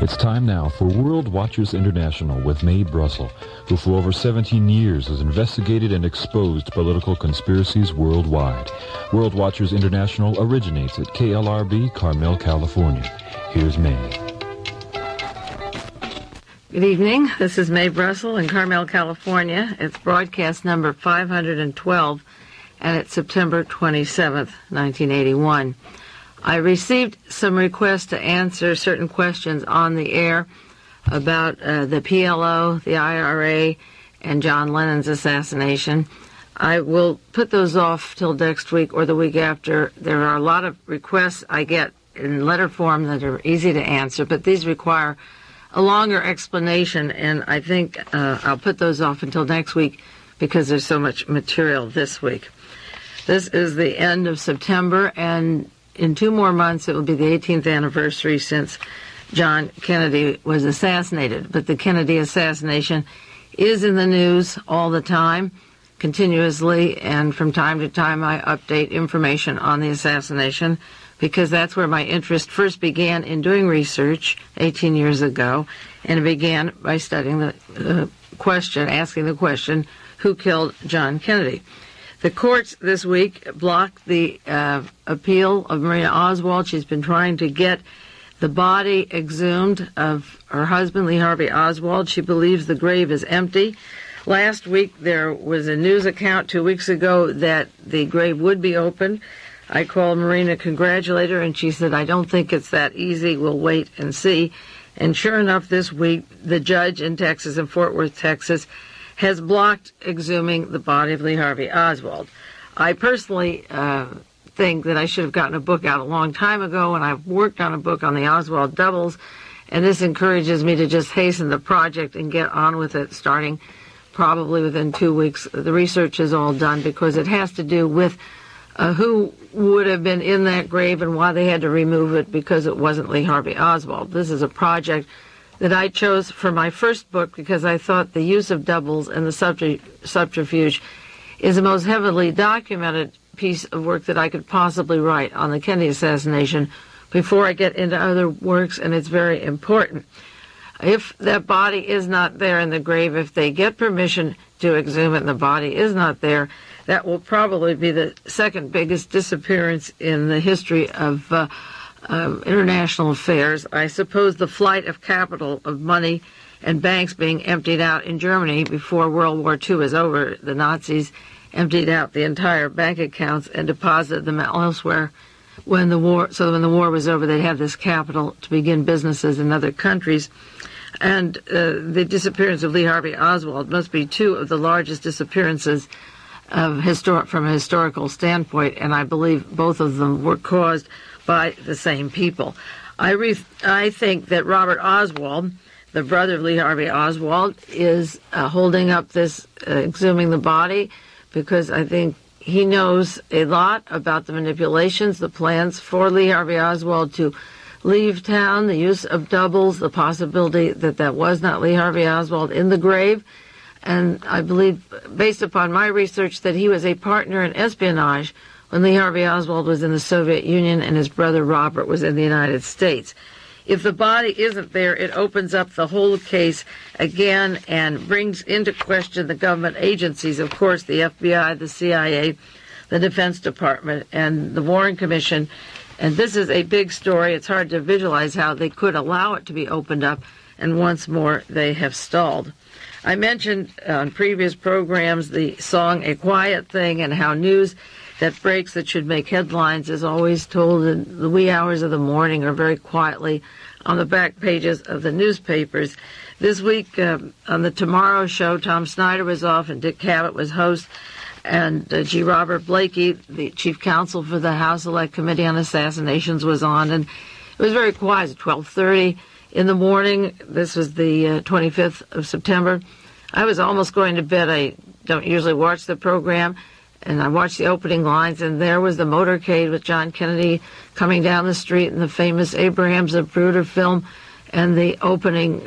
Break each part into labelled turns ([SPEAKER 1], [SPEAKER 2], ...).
[SPEAKER 1] It's time now for World Watchers International with Mae Brussell, who for over 17 years has investigated and exposed political conspiracies worldwide. World Watchers International originates at KLRB, Carmel, California. Here's Mae.
[SPEAKER 2] Good evening. This is Mae Brussell in Carmel, California. It's broadcast number 512, and it's September 27th, 1981. I received some requests to answer certain questions on the air about the PLO, the IRA, and John Lennon's assassination. I will put those off till next week or the week after. There are a lot of requests I get in letter form that are easy to answer, but these require a longer explanation, and I think I'll put those off until next week because there's so much material this week. This is the end of September, and in 2 more months, it will be the 18th anniversary since John Kennedy was assassinated. But the Kennedy assassination is in the news all the time, continuously, and from time to time I update information on the assassination because that's where my interest first began in doing research 18 years ago, and it began by studying the question, asking the question, who killed John Kennedy? The courts this week blocked the appeal of Marina Oswald. She's been trying to get the body exhumed of her husband, Lee Harvey Oswald. She believes the grave is empty. Last week there was a news account 2 weeks ago that the grave would be opened. I called Marina, congratulate her, and she said, I don't think it's that easy. We'll wait and see. And sure enough, this week, the judge in Texas, in Fort Worth, Texas, has blocked exhuming the body of Lee Harvey Oswald. I personally think that I should have gotten a book out a long time ago, and I've worked on a book on the Oswald doubles, and this encourages me to just hasten the project and get on with it, starting probably within 2 weeks. The research is all done because it has to do with who would have been in that grave and why they had to remove it because it wasn't Lee Harvey Oswald. This is a project that I chose for my first book because I thought the use of doubles and the subterfuge is the most heavily documented piece of work that I could possibly write on the Kennedy assassination before I get into other works, and it's very important. If that body is not there in the grave, if they get permission to exhume it and the body is not there, that will probably be the second biggest disappearance in the history of international affairs. I suppose the flight of capital, of money and banks being emptied out in Germany before World War II is over. The Nazis emptied out the entire bank accounts and deposited them elsewhere when the war was over, they'd have this capital to begin businesses in other countries. And the disappearance of Lee Harvey Oswald must be 2 of the largest disappearances from a historical standpoint, and I believe both of them were caused by the same people. I think that Robert Oswald, the brother of Lee Harvey Oswald, is holding up this exhuming the body because I think he knows a lot about the manipulations, the plans for Lee Harvey Oswald to leave town, the use of doubles, the possibility that that was not Lee Harvey Oswald in the grave. And I believe, based upon my research, that he was a partner in espionage when Lee Harvey Oswald was in the Soviet Union and his brother Robert was in the United States. If the body isn't there, it opens up the whole case again and brings into question the government agencies, of course, the FBI, the CIA, the Defense Department, and the Warren Commission. And this is a big story. It's hard to visualize how they could allow it to be opened up, and once more they have stalled. I mentioned on previous programs the song A Quiet Thing and how news that breaks that should make headlines is always told in the wee hours of the morning or very quietly on the back pages of the newspapers. This week on the Tomorrow Show, Tom Snyder was off and Dick Cavett was host, and G. Robert Blakey, the chief counsel for the House Select Committee on Assassinations, was on, and it was very quiet at 12:30 in the morning. This was the 25th of September. I was almost going to bed. I don't usually watch the program, and I watched the opening lines, and there was the motorcade with John Kennedy coming down the street in the famous Abraham Zapruder film, and the opening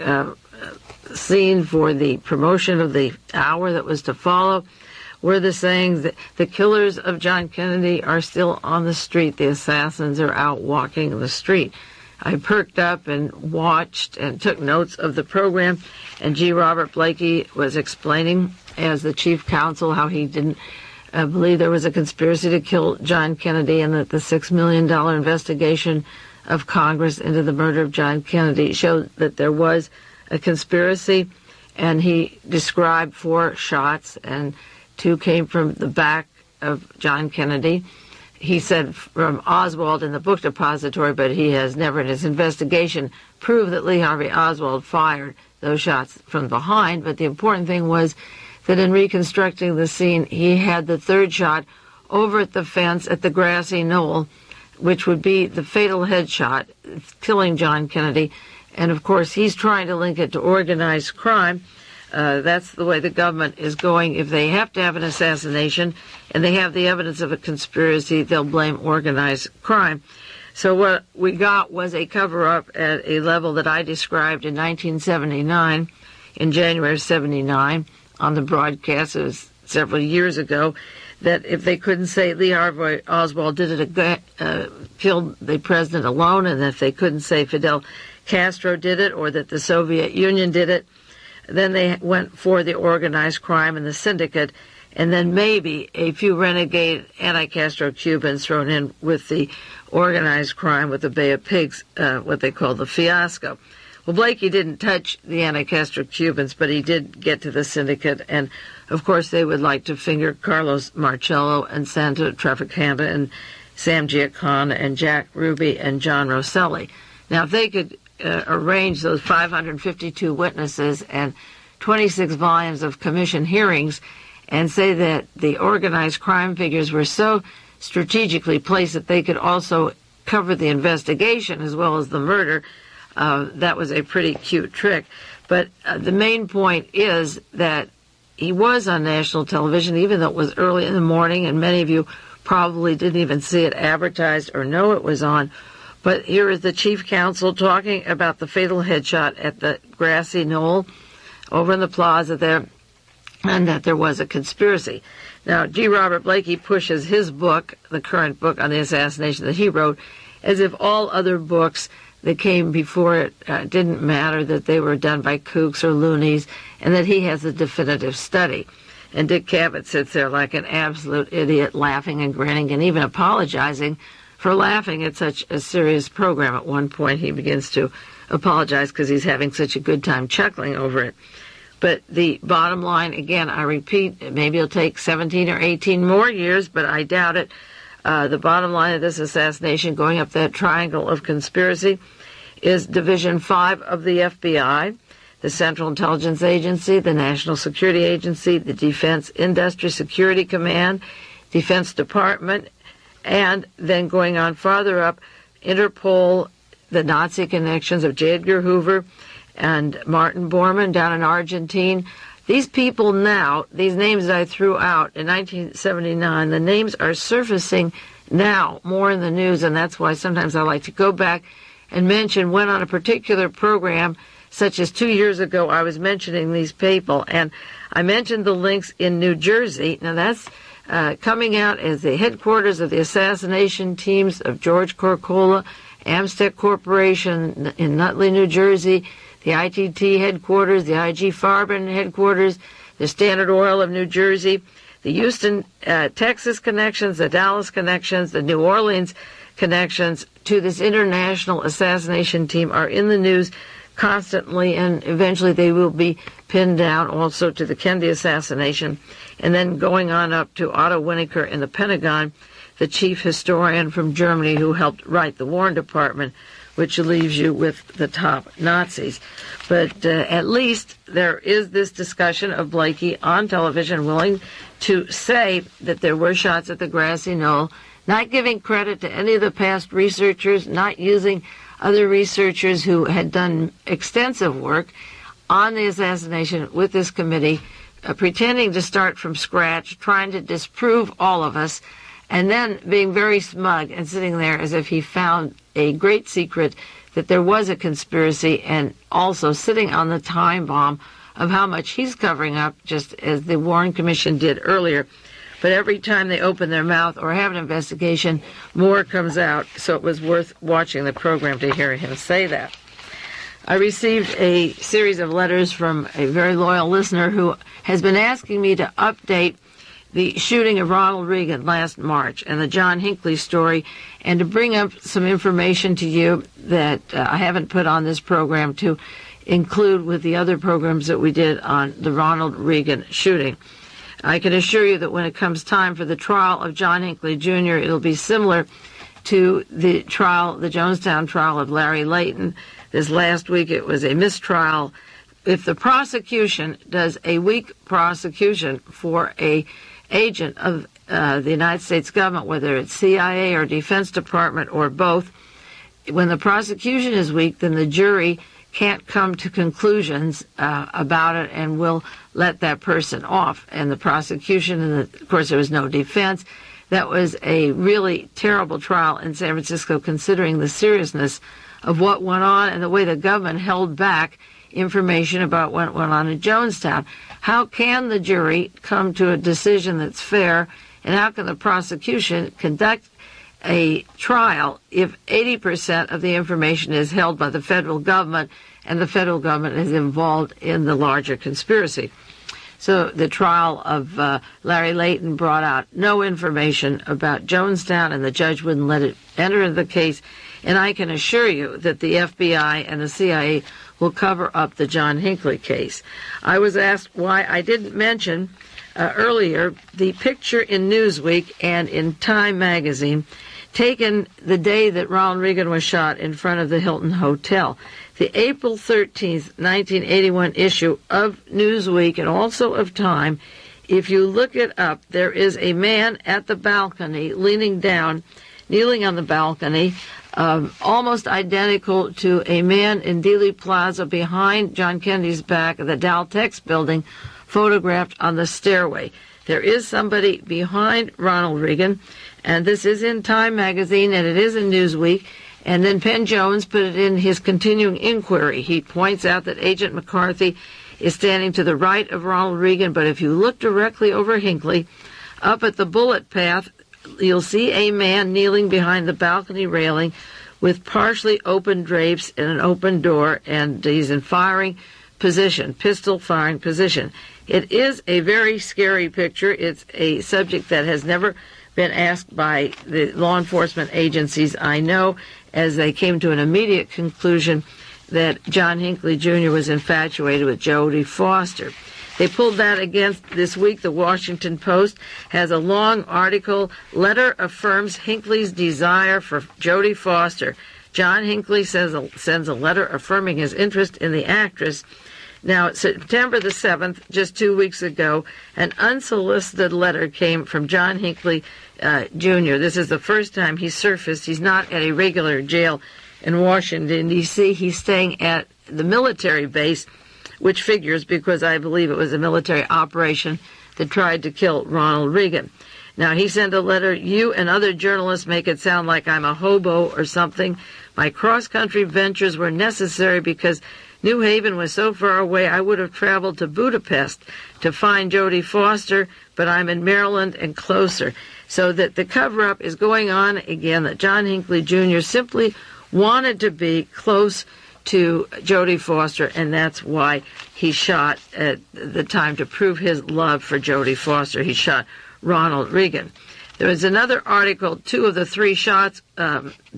[SPEAKER 2] scene for the promotion of the hour that was to follow were the sayings that the killers of John Kennedy are still on the street. The assassins are out walking the street. I perked up and watched and took notes of the program, and G. Robert Blakey was explaining as the chief counsel how he didn't believe there was a conspiracy to kill John Kennedy, and that the $6 million investigation of Congress into the murder of John Kennedy showed that there was a conspiracy. And he described 4 shots, and 2 came from the back of John Kennedy. He said from Oswald in the book depository, but he has never in his investigation proved that Lee Harvey Oswald fired those shots from behind. But the important thing was that in reconstructing the scene, he had the 3rd shot over at the fence at the grassy knoll, which would be the fatal headshot, killing John Kennedy. And, of course, he's trying to link it to organized crime. That's the way the government is going. If they have to have an assassination and they have the evidence of a conspiracy, they'll blame organized crime. So what we got was a cover-up at a level that I described in 1979, in January of 79, on the broadcast. It was several years ago, that if they couldn't say Lee Harvey Oswald did it, killed the president alone, and if they couldn't say Fidel Castro did it or that the Soviet Union did it, then they went for the organized crime and the syndicate, and then maybe a few renegade anti-Castro Cubans thrown in with the organized crime with the Bay of Pigs, what they call the fiasco. Well, Blakey didn't touch the anti-Castro Cubans, but he did get to the syndicate, and of course they would like to finger Carlos Marcello and Santa Traficanta and Sam Giancana and Jack Ruby and John Rosselli. Now, if they could arrange those 552 witnesses and 26 volumes of commission hearings and say that the organized crime figures were so strategically placed that they could also cover the investigation as well as the murder, that was a pretty cute trick. But the main point is that he was on national television, even though it was early in the morning, and many of you probably didn't even see it advertised or know it was on. But here is the chief counsel talking about the fatal headshot at the grassy knoll over in the plaza there, and that there was a conspiracy. Now, G. Robert Blakey pushes his book, the current book on the assassination that he wrote, as if all other books that came before it didn't matter, that they were done by kooks or loonies, and that he has a definitive study. And Dick Cavett sits there like an absolute idiot, laughing and grinning and even apologizing for laughing at such a serious program. At one point, he begins to apologize because he's having such a good time chuckling over it. But the bottom line, again, I repeat, maybe it'll take 17 or 18 more years, but I doubt it. The bottom line of this assassination, going up that triangle of conspiracy, is Division 5 of the FBI, the Central Intelligence Agency, the National Security Agency, the Defense Industry Security Command, Defense Department, and then going on farther up, Interpol, the Nazi connections of J. Edgar Hoover and Martin Bormann down in Argentina. These people now, these names that I threw out in 1979, the names are surfacing now more in the news, and that's why sometimes I like to go back and mention when on a particular program, such as 2 years ago, I was mentioning these people, and I mentioned the links in New Jersey. Now that's coming out as the headquarters of the assassination teams of George Corcola, Amstec Corporation in Nutley, New Jersey, the ITT headquarters, the IG Farben headquarters, the Standard Oil of New Jersey, the Houston, Texas connections, the Dallas connections, the New Orleans connections to this international assassination team are in the news constantly, and eventually they will be pinned down also to the Kennedy assassination, and then going on up to Otto Winneker in the Pentagon, the chief historian from Germany who helped write the War Department, which leaves you with the top Nazis. But at least there is this discussion of Blakey on television willing to say that there were shots at the grassy knoll, not giving credit to any of the past researchers, not using other researchers who had done extensive work on the assassination with this committee, pretending to start from scratch, trying to disprove all of us, and then being very smug and sitting there as if he found a great secret that there was a conspiracy, and also sitting on the time bomb of how much he's covering up, just as the Warren Commission did earlier. but every time they open their mouth or have an investigation, more comes out. So it was worth watching the program to hear him say that. I received a series of letters from a very loyal listener who has been asking me to update the shooting of Ronald Reagan last March and the John Hinckley story, and to bring up some information to you that I haven't put on this program to include with the other programs that we did on the Ronald Reagan shooting. I can assure you that when it comes time for the trial of John Hinckley Jr., it'll be similar to the trial, the Jonestown trial of Larry Layton. This last week it was a mistrial. If the prosecution does a weak prosecution for a agent of the United States government, whether it's CIA or Defense Department or both, when the prosecution is weak, then the jury can't come to conclusions about it and will let that person off. And the prosecution, and of course there was no defense. That was a really terrible trial in San Francisco, considering the seriousness of what went on and the way the government held back information about what went on in Jonestown. How can the jury come to a decision that's fair, and how can the prosecution conduct a trial if 80% of the information is held by the federal government and the federal government is involved in the larger conspiracy? So the trial of Larry Layton brought out no information about Jonestown, and the judge wouldn't let it enter into the case. And I can assure you that the FBI and the CIA will cover up the John Hinckley case. I was asked why I didn't mention earlier the picture in Newsweek and in Time magazine taken the day that Ronald Reagan was shot in front of the Hilton Hotel. The April 13th, 1981 issue of Newsweek and also of Time, if you look it up, there is a man at the balcony leaning down, kneeling on the balcony, almost identical to a man in Dealey Plaza behind John Kennedy's back of the Daltex building, photographed on the stairway. There is somebody behind Ronald Reagan, and this is in Time magazine, and it is in Newsweek. And then Penn Jones put it in his continuing inquiry. He points out that Agent McCarthy is standing to the right of Ronald Reagan, but if you look directly over Hinckley, up at the bullet path, you'll see a man kneeling behind the balcony railing with partially open drapes and an open door, and he's in firing position, pistol firing position. It is a very scary picture. It's a subject that has never been asked by the law enforcement agencies, I know, as they came to an immediate conclusion that John Hinckley Jr. was infatuated with Jodie Foster. They pulled that against this week. The Washington Post has a long article, Letter Affirms Hinckley's Desire for Jodie Foster. John Hinckley sends a letter affirming his interest in the actress. Now, September the 7th, just 2 weeks ago, an unsolicited letter came from John Hinckley Jr. This is the first time he surfaced. He's not at a regular jail in Washington, D.C. He's staying at the military base, which figures because I believe it was a military operation that tried to kill Ronald Reagan. Now, he sent a letter, you and other journalists make it sound like I'm a hobo or something. My cross-country ventures were necessary because New Haven was so far away I would have traveled to Budapest to find Jodie Foster, but I'm in Maryland and closer. So that the cover-up is going on again, that John Hinckley Jr. simply wanted to be close to Jodie Foster, and that's why he shot at the time to prove his love for Jodie Foster. He shot Ronald Reagan. There was another article, 2 of the 3 shots,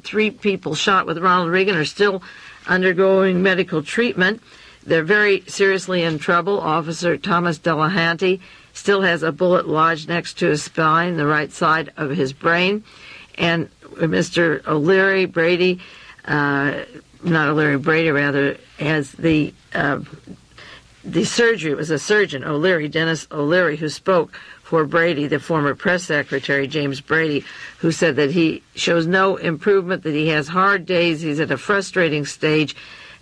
[SPEAKER 2] 3 people shot with Ronald Reagan are still undergoing medical treatment. They're very seriously in trouble. Officer Thomas Delahanty still has a bullet lodged next to his spine, the right side of his brain. And Mr. O'Leary Brady, has the surgery. It was a surgeon, Dennis O'Leary, who spoke for Brady, the former press secretary, James Brady, who said that he shows no improvement, that he has hard days, he's at a frustrating stage,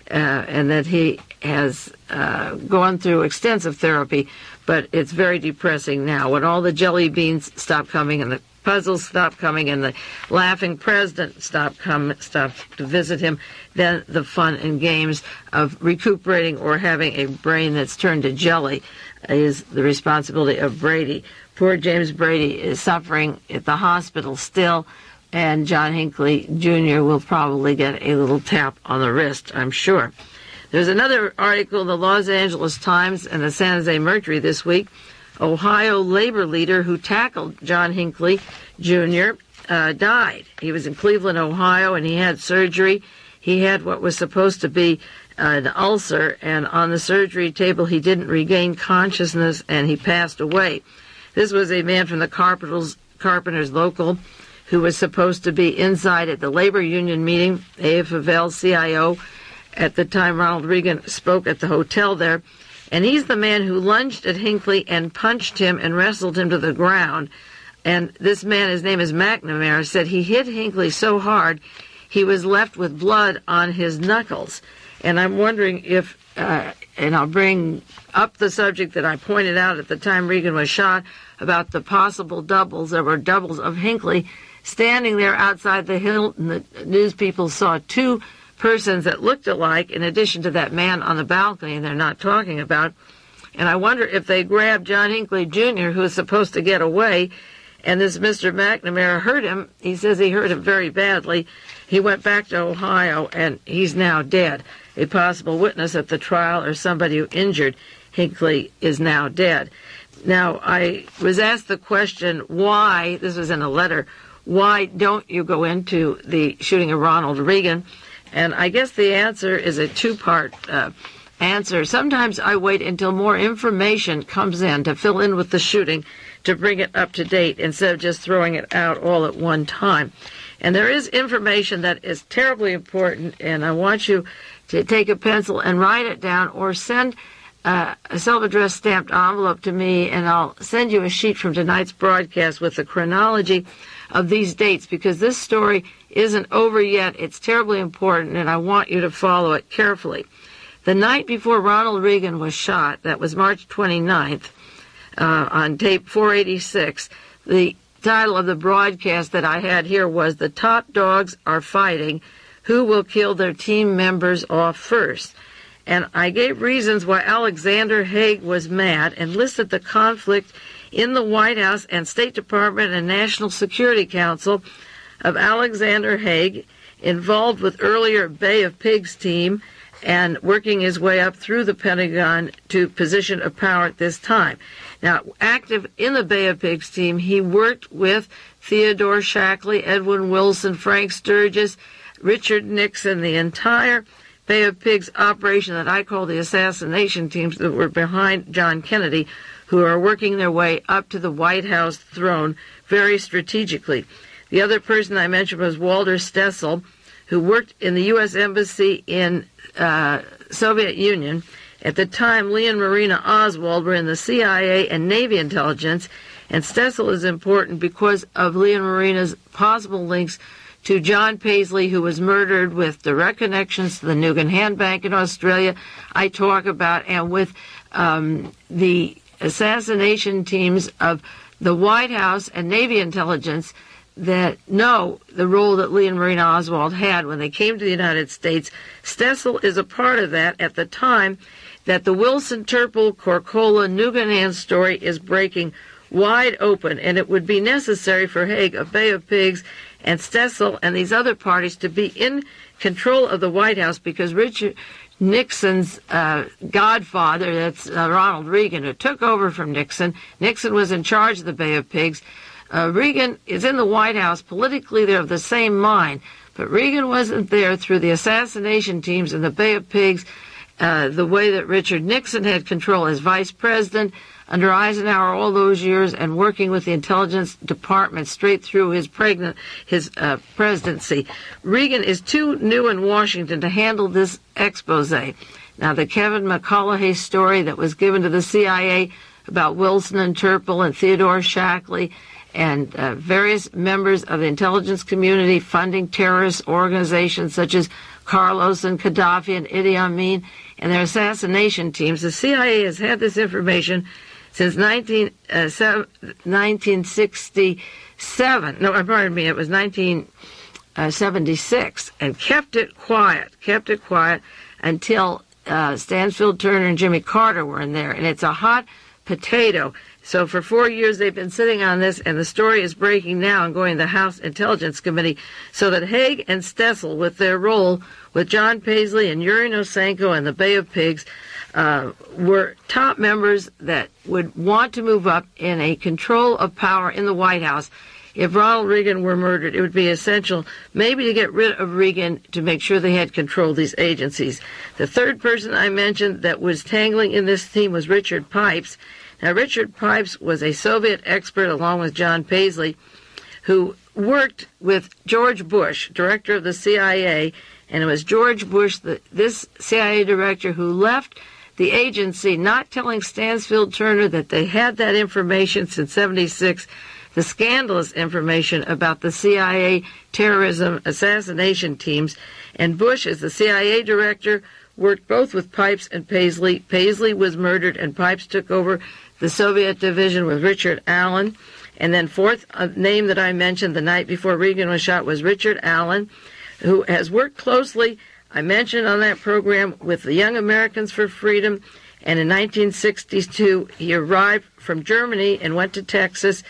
[SPEAKER 2] and that he has gone through extensive therapy, but it's very depressing now. When all the jelly beans stop coming and the puzzles stopped coming and the laughing president stopped to visit him, then the fun and games of recuperating or having a brain that's turned to jelly is the responsibility of Brady. Poor James Brady is suffering at the hospital still, and John Hinckley Jr. will probably get a little tap on the wrist, I'm sure. There's another article in the Los Angeles Times and the San Jose Mercury this week. Ohio labor leader who tackled John Hinckley Jr. Died. He was in Cleveland, Ohio, and he had surgery. He had what was supposed to be an ulcer, and on the surgery table he didn't regain consciousness, and he passed away. This was a man from the Carpenters Local who was supposed to be inside at the labor union meeting, AFL-CIO. At the time, Ronald Reagan spoke at the hotel there, and he's the man who lunged at Hinckley and punched him and wrestled him to the ground. And this man, his name is McNamara, said he hit Hinckley so hard he was left with blood on his knuckles. And I'm wondering if, and I'll bring up the subject that I pointed out at the time Reagan was shot, about the possible doubles. There were doubles of Hinckley standing there outside the Hilton. The news people saw two persons that looked alike, in addition to that man on the balcony they're not talking about. And I wonder if they grabbed John Hinckley Jr., who was supposed to get away, and this Mr. McNamara hurt him. He says he hurt him very badly. He went back to Ohio, and he's now dead. A possible witness at the trial or somebody who injured Hinckley is now dead. Now, I was asked the question, why, this was in a letter, why don't you go into the shooting of Ronald Reagan? And I guess the answer is a two-part answer. Sometimes I wait until more information comes in to fill in with the shooting to bring it up to date instead of just throwing it out all at one time. And there is information that is terribly important, and I want you to take a pencil and write it down or send a self-addressed stamped envelope to me, and I'll send you a sheet from tonight's broadcast with the chronology of these dates, because this story isn't over yet. It's terribly important, and I want you to follow it carefully. The night before Ronald Reagan was shot, that was March 29th, on tape 486, the title of the broadcast that I had here was "The Top Dogs Are Fighting. Who Will Kill Their Team Members Off First?" And I gave reasons why Alexander Haig was mad and listed the conflict in the White House and State Department and National Security Council of Alexander Haig, involved with earlier Bay of Pigs team and working his way up through the Pentagon to position of power at this time. Now, active in the Bay of Pigs team, he worked with Theodore Shackley, Edwin Wilson, Frank Sturgis, Richard Nixon, the entire Bay of Pigs operation that I call the assassination teams that were behind John Kennedy, who are working their way up to the White House throne very strategically. The other person I mentioned was Walter Stessel, who worked in the U.S. Embassy in Soviet Union. At the time, Lee and Marina Oswald were in the CIA and Navy intelligence, and Stessel is important because of Lee and Marina's possible links to John Paisley, who was murdered, with direct connections to the Nugan Hand Bank in Australia, I talk about, and with the assassination teams of the White House and Navy intelligence that know the role that Lee and Marina Oswald had when they came to the United States. Stessel is a part of that at the time that the Wilson, Terpil, Corcola, Nugan Hand story is breaking wide open, and it would be necessary for Haig, a Bay of Pigs, and Stessel and these other parties to be in control of the White House, because Richard Nixon's godfather, that's Ronald Reagan, who took over from Nixon. Nixon was in charge of the Bay of Pigs. Reagan is in the White House. Politically, they're of the same mind, but Reagan wasn't there through the assassination teams in the Bay of Pigs, the way that Richard Nixon had control as vice president under Eisenhower all those years, and working with the intelligence department straight through his presidency. Reagan is too new in Washington to handle this expose. Now, the Kevin McCullough story that was given to the CIA about Wilson and Terpil and Theodore Shackley and various members of the intelligence community funding terrorist organizations such as Carlos and Gaddafi and Idi Amin and their assassination teams. The CIA has had this information since 1967. No, pardon me, it was 1976, and kept it quiet until Stansfield Turner and Jimmy Carter were in there. And it's a hot potato. So for 4 years they've been sitting on this, and the story is breaking now and going to the House Intelligence Committee, so that Haig and Stessel, with their role with John Paisley and Yuri Nosenko and the Bay of Pigs, were top members that would want to move up in a control of power in the White House. If Ronald Reagan were murdered, it would be essential maybe to get rid of Reagan to make sure they had control of these agencies. The third person I mentioned that was tangling in this team was Richard Pipes. Now, Richard Pipes was a Soviet expert along with John Paisley, who worked with George Bush, director of the CIA, and it was George Bush, this CIA director, who left the agency not telling Stansfield Turner that they had that information since 76, the scandalous information about the CIA terrorism assassination teams. And Bush, as the CIA director, worked both with Pipes and Paisley. Paisley was murdered, and Pipes took over the Soviet division with Richard Allen. And then fourth name that I mentioned the night before Reagan was shot was Richard Allen, who has worked closely, I mentioned on that program, with the Young Americans for Freedom. And in 1962, he arrived from Germany and went to Texas.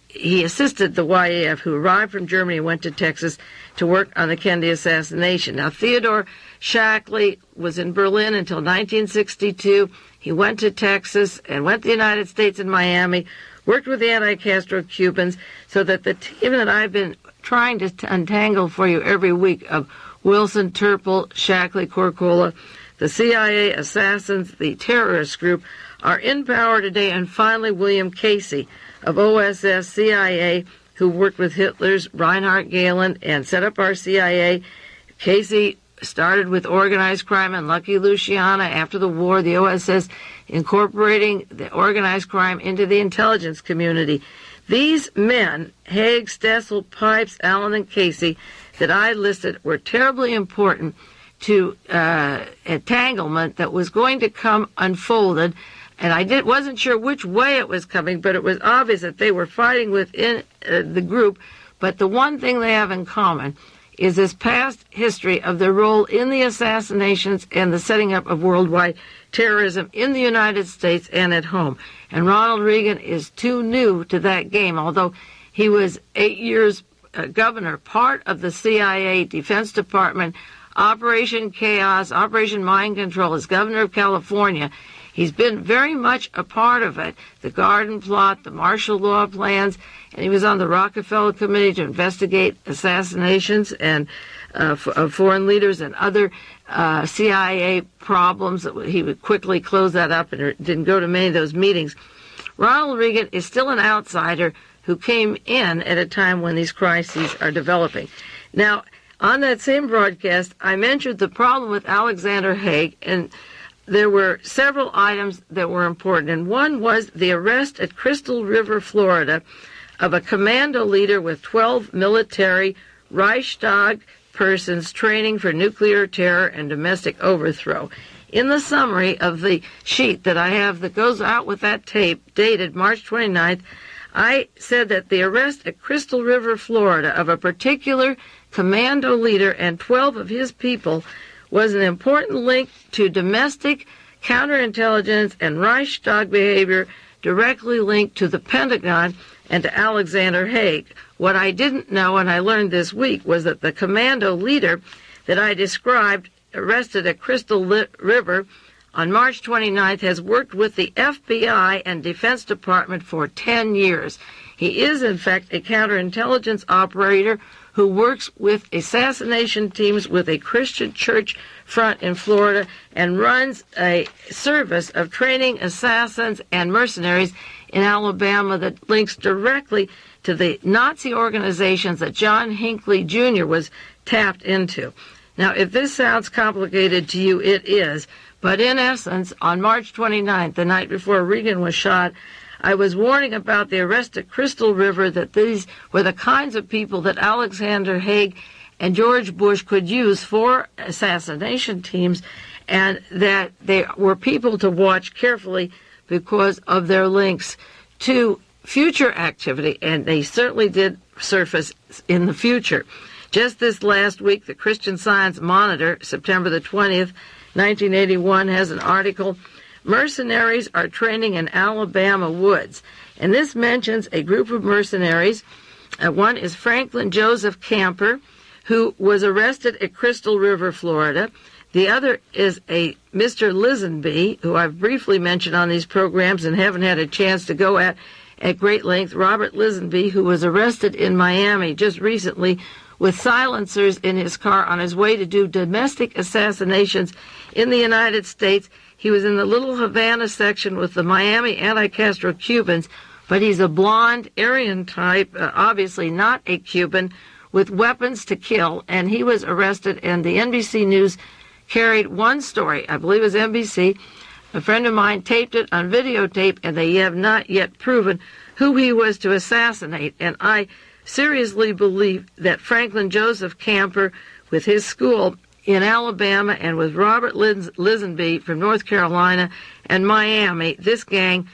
[SPEAKER 2] He assisted the YAF, who arrived from Germany and went to Texas to work on the Kennedy assassination. Now, Theodore Shackley was in Berlin until 1962. He went to Texas and went to the United States and Miami, worked with the anti-Castro Cubans, so that the team that I've been trying to untangle for you every week of Wilson, Terpil, Shackley, Corcola, the CIA assassins, the terrorist group, are in power today. And finally, William Casey of OSS CIA, who worked with Hitler's Reinhard Gehlen and set up our CIA. Casey started with organized crime and Lucky Luciana after the war, the OSS incorporating the organized crime into the intelligence community. These men, Haig, Stessel, Pipes, Allen, and Casey, that I listed, were terribly important to entanglement that was going to come unfolded. And I wasn't sure which way it was coming, but it was obvious that they were fighting within the group. But the one thing they have in common is this past history of their role in the assassinations and the setting up of worldwide terrorism in the United States and at home. And Ronald Reagan is too new to that game, although he was 8 years governor, part of the CIA Defense Department, Operation Chaos, Operation Mind Control, as governor of California. He's been very much a part of it, the Garden Plot, the martial law plans, and he was on the Rockefeller Committee to investigate assassinations and of foreign leaders and other CIA problems. He would quickly close that up and didn't go to many of those meetings. Ronald Reagan is still an outsider who came in at a time when these crises are developing. Now, on that same broadcast, I mentioned the problem with Alexander Haig, and there were several items that were important, and one was the arrest at Crystal River, Florida, of a commando leader with 12 military Reichstag persons training for nuclear terror and domestic overthrow. In the summary of the sheet that I have that goes out with that tape, dated March 29th, I said that the arrest at Crystal River, Florida, of a particular commando leader and 12 of his people was an important link to domestic counterintelligence and Reichstag behavior directly linked to the Pentagon and to Alexander Haig. What I didn't know, and I learned this week, was that the commando leader that I described, arrested at Crystal River on March 29th, has worked with the FBI and Defense Department for 10 years. He is, in fact, a counterintelligence operator who works with assassination teams with a Christian church front in Florida and runs a service of training assassins and mercenaries in Alabama that links directly to the Nazi organizations that John Hinckley Jr. was tapped into. Now, if this sounds complicated to you, it is. But in essence, on March 29th, the night before Reagan was shot, I was warning about the arrest at Crystal River, that these were the kinds of people that Alexander Haig and George Bush could use for assassination teams, and that they were people to watch carefully because of their links to future activity, and they certainly did surface in the future. Just this last week, the Christian Science Monitor, September the 20th, 1981, has an article, "Mercenaries are training in Alabama woods." And this mentions a group of mercenaries. One is Franklin Joseph Camper, who was arrested at Crystal River, Florida. The other is a Mr. Lisenby, who I've briefly mentioned on these programs and haven't had a chance to go at great length, Robert Lisenby, who was arrested in Miami just recently with silencers in his car on his way to do domestic assassinations in the United States. He was in the Little Havana section with the Miami anti-Castro Cubans, but he's a blonde, Aryan type, obviously not a Cuban, with weapons to kill, and he was arrested, and the NBC News carried one story, I believe it was NBC. A friend of mine taped it on videotape, and they have not yet proven who he was to assassinate. And I seriously believe that Franklin Joseph Camper, with his school in Alabama, and with Robert Lisenby from North Carolina and Miami, this gang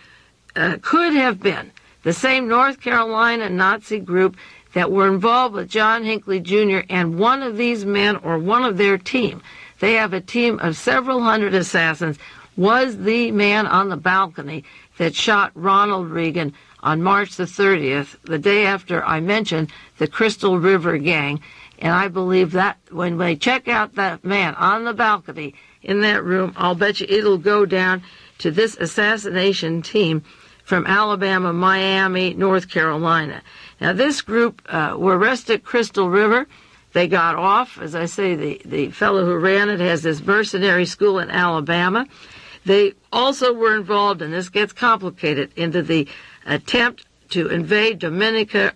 [SPEAKER 2] could have been the same North Carolina Nazi group that were involved with John Hinckley Jr. and one of these men or one of their team. They have a team of several hundred assassins, was the man on the balcony that shot Ronald Reagan on March the 30th, the day after I mentioned the Crystal River gang. And I believe that when they check out that man on the balcony in that room, I'll bet you it'll go down to this assassination team from Alabama, Miami, North Carolina. Now, this group were arrested at Crystal River. They got off. As I say, the fellow who ran it has this mercenary school in Alabama. They also were involved, and this gets complicated, into the attempt to invade Dominica,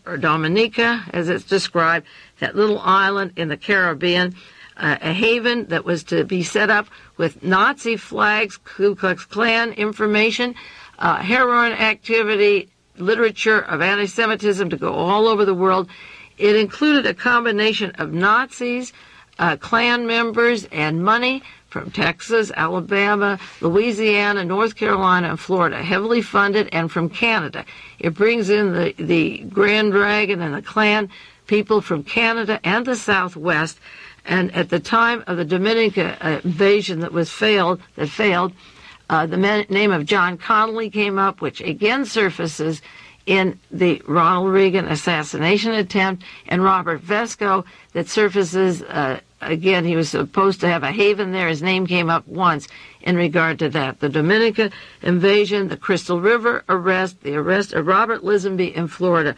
[SPEAKER 2] as it's described, that little island in the Caribbean, a haven that was to be set up with Nazi flags, Ku Klux Klan information, heroin activity, literature of anti-Semitism to go all over the world. It included a combination of Nazis, Klan members, and money from Texas, Alabama, Louisiana, North Carolina, and Florida, heavily funded, and from Canada. It brings in the Grand Dragon and the Klan people from Canada and the Southwest. And at the time of the Dominica invasion that failed, the name of John Connolly came up, which again surfaces in the Ronald Reagan assassination attempt, and Robert Vesco that surfaces, again, he was supposed to have a haven there. His name came up once in regard to that. The Dominica invasion, the Crystal River arrest, the arrest of Robert Lisenby in Florida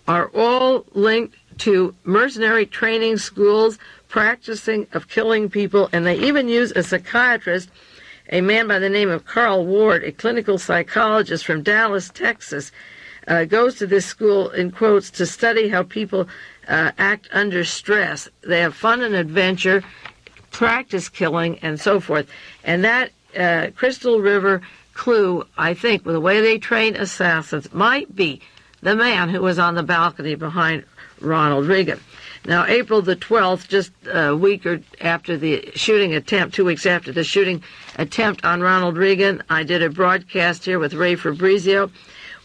[SPEAKER 2] are all linked to mercenary training schools, practicing of killing people, and they even use a psychiatrist, a man by the name of Carl Ward, a clinical psychologist from Dallas, Texas, goes to this school, in quotes, to study how people act under stress. They have fun and adventure, practice killing, and so forth. And that Crystal River clue, I think, with the way they train assassins, might be the man who was on the balcony behind Ronald Reagan. Now, April the 12th, just a week or after the shooting attempt, 2 weeks after the shooting attempt on Ronald Reagan, I did a broadcast here with Ray Fabrizio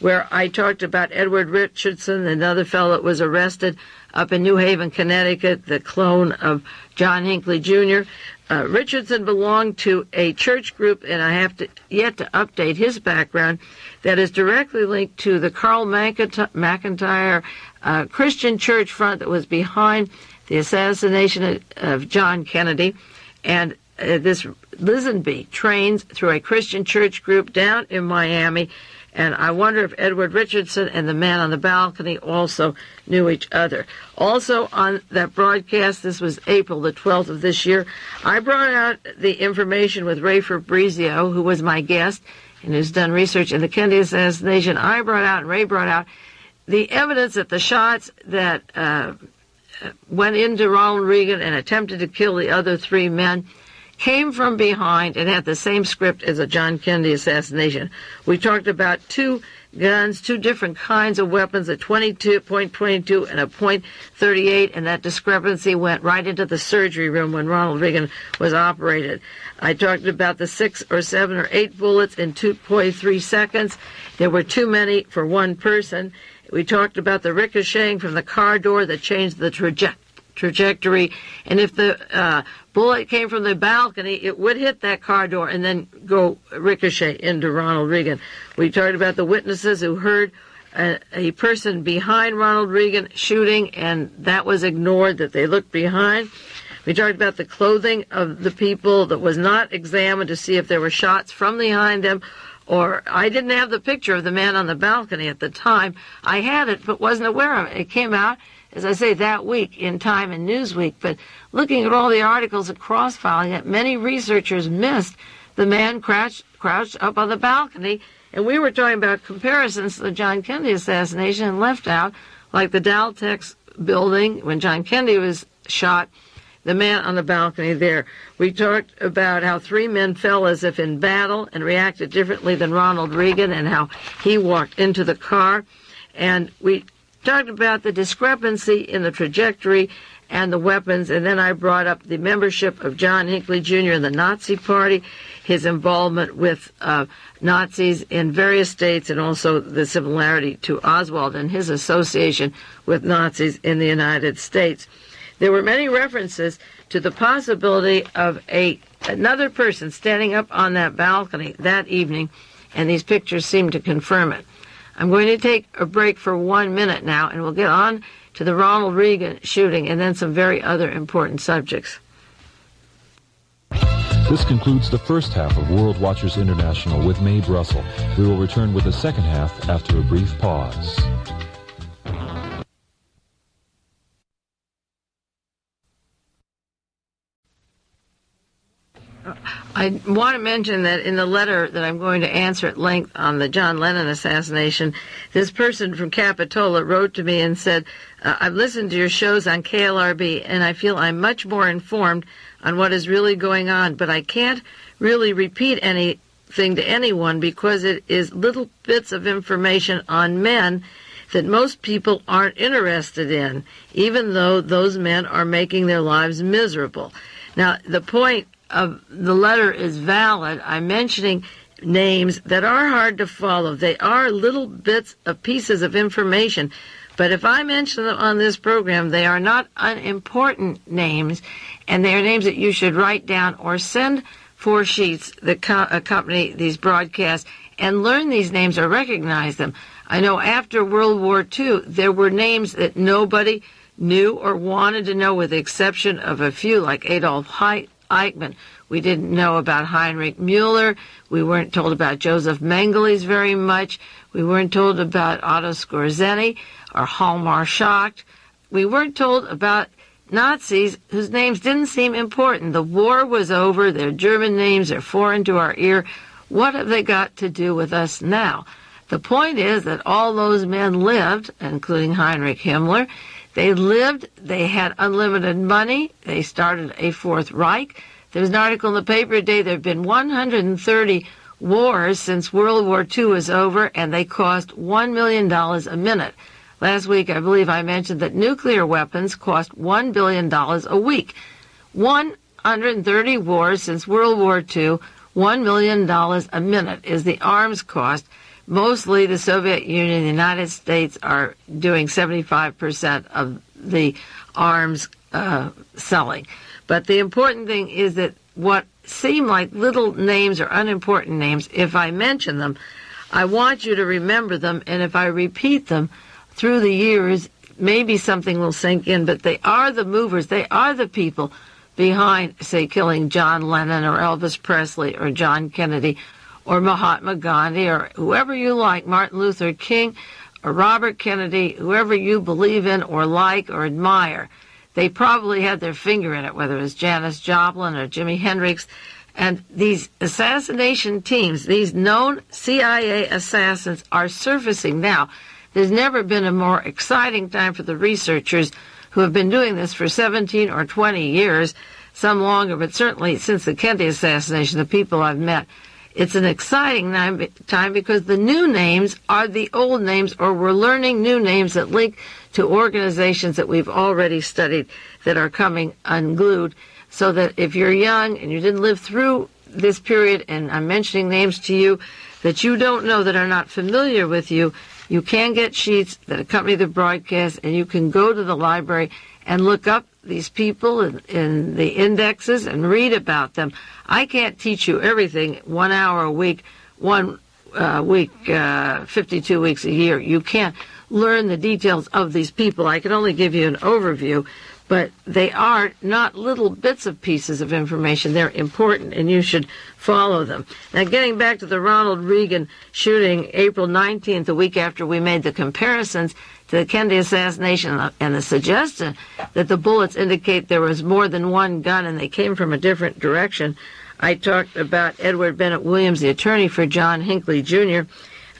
[SPEAKER 2] where I talked about Edward Richardson, another fellow that was arrested up in New Haven, Connecticut, the clone of John Hinckley Jr. Richardson belonged to a church group, and I have yet to update his background, that is directly linked to the Carl McIntyre Christian church front that was behind the assassination of John Kennedy. And this Lisenby trains through a Christian church group down in Miami, and I wonder if Edward Richardson and the man on the balcony also knew each other. Also on that broadcast, this was April the 12th of this year, I brought out the information with Ray Fabrizio, who was my guest and who's done research in the Kennedy assassination. I brought out, and Ray brought out, the evidence that the shots that went into Ronald Reagan and attempted to kill the other three men came from behind and had the same script as a John Kennedy assassination. We talked about two guns, two different kinds of weapons, a .22 and a .38, and that discrepancy went right into the surgery room when Ronald Reagan was operated. I talked about the 6 or 7 or 8 bullets in 2.3 seconds. There were too many for one person. We talked about the ricocheting from the car door that changed the trajectory, and if the bullet came from the balcony, it would hit that car door and then go ricochet into Ronald Reagan. We talked about the witnesses who heard a person behind Ronald Reagan shooting, and that was ignored, that they looked behind. We talked about the clothing of the people that was not examined to see if there were shots from behind them, or I didn't have the picture of the man on the balcony at the time. I had it, but wasn't aware of it. It came out, as I say, that week in Time and Newsweek. But looking at all the articles and cross-filing it, many researchers missed the man crouched up on the balcony. And we were talking about comparisons to the John Kennedy assassination and left out, like the Daltex building when John Kennedy was shot, the man on the balcony there. We talked about how 3 men fell as if in battle and reacted differently than Ronald Reagan, and how he walked into the car. And we talked about the discrepancy in the trajectory and the weapons, and then I brought up the membership of John Hinckley Jr. in the Nazi Party, his involvement with Nazis in various states, and also the similarity to Oswald and his association with Nazis in the United States. There were many references to the possibility of another person standing up on that balcony that evening, and these pictures seem to confirm it. I'm going to take a break for 1 minute now, and we'll get on to the Ronald Reagan shooting and then some very other important subjects.
[SPEAKER 1] This concludes the first half of World Watchers International with Mae Brussell. We will return with the second half after a brief pause.
[SPEAKER 2] I want to mention that in the letter that I'm going to answer at length on the John Lennon assassination, this person from Capitola wrote to me and said, I've listened to your shows on KLRB, and I feel I'm much more informed on what is really going on, but I can't really repeat anything to anyone because it is little bits of information on men that most people aren't interested in, even though those men are making their lives miserable. Now, the point of the letter is valid. I'm mentioning names that are hard to follow. They are little bits of pieces of information, but if I mention them on this program, they are not unimportant names, and they are names that you should write down or send 4 sheets that accompany these broadcasts and learn these names or recognize them. I know after World War II, there were names that nobody knew or wanted to know, with the exception of a few, like Adolf Eichmann. We didn't know about Heinrich Müller. We weren't told about Joseph Mengele very much. We weren't told about Otto Skorzeny or Hjalmar Schacht. We weren't told about Nazis whose names didn't seem important. The war was over. Their German names are foreign to our ear. What have they got to do with us now? The point is that all those men lived, including Heinrich Himmler. They lived, they had unlimited money, they started a Fourth Reich. There was an article in the paper today, there have been 130 wars since World War II was over, and they cost $1 million a minute. Last week, I believe I mentioned that nuclear weapons cost $1 billion a week. 130 wars since World War II, $1 million a minute is the arms cost. Mostly the Soviet Union and the United States are doing 75% of the arms selling. But the important thing is that what seem like little names or unimportant names, if I mention them, I want you to remember them, and if I repeat them through the years, maybe something will sink in, but they are the movers, they are the people behind, say, killing John Lennon or Elvis Presley or John Kennedy or Mahatma Gandhi, or whoever you like, Martin Luther King, or Robert Kennedy, whoever you believe in or like or admire. They probably had their finger in it, whether it was Janis Joplin or Jimi Hendrix. And these assassination teams, these known CIA assassins, are surfacing now. There's never been a more exciting time for the researchers who have been doing this for 17 or 20 years. some longer, but certainly since the Kennedy assassination, the people I've met, it's an exciting time because the new names are the old names, or we're learning new names that link to organizations that we've already studied that are coming unglued. So that if you're young and you didn't live through this period, and I'm mentioning names to you that you don't know, that are not familiar with you, you can get sheets that accompany the broadcast, and you can go to the library and look up these people in the indexes and read about them. I can't teach you everything 1 hour a week, 52 weeks a year. You can't learn the details of these people. I can only give you an overview, but they are not little bits of pieces of information. They're important, and you should follow them. Now, getting back to the Ronald Reagan shooting, April 19th, the week after we made the comparisons to the Kennedy assassination and the suggestion that the bullets indicate there was more than one gun and they came from a different direction, I talked about Edward Bennett Williams, the attorney for John Hinckley Jr.,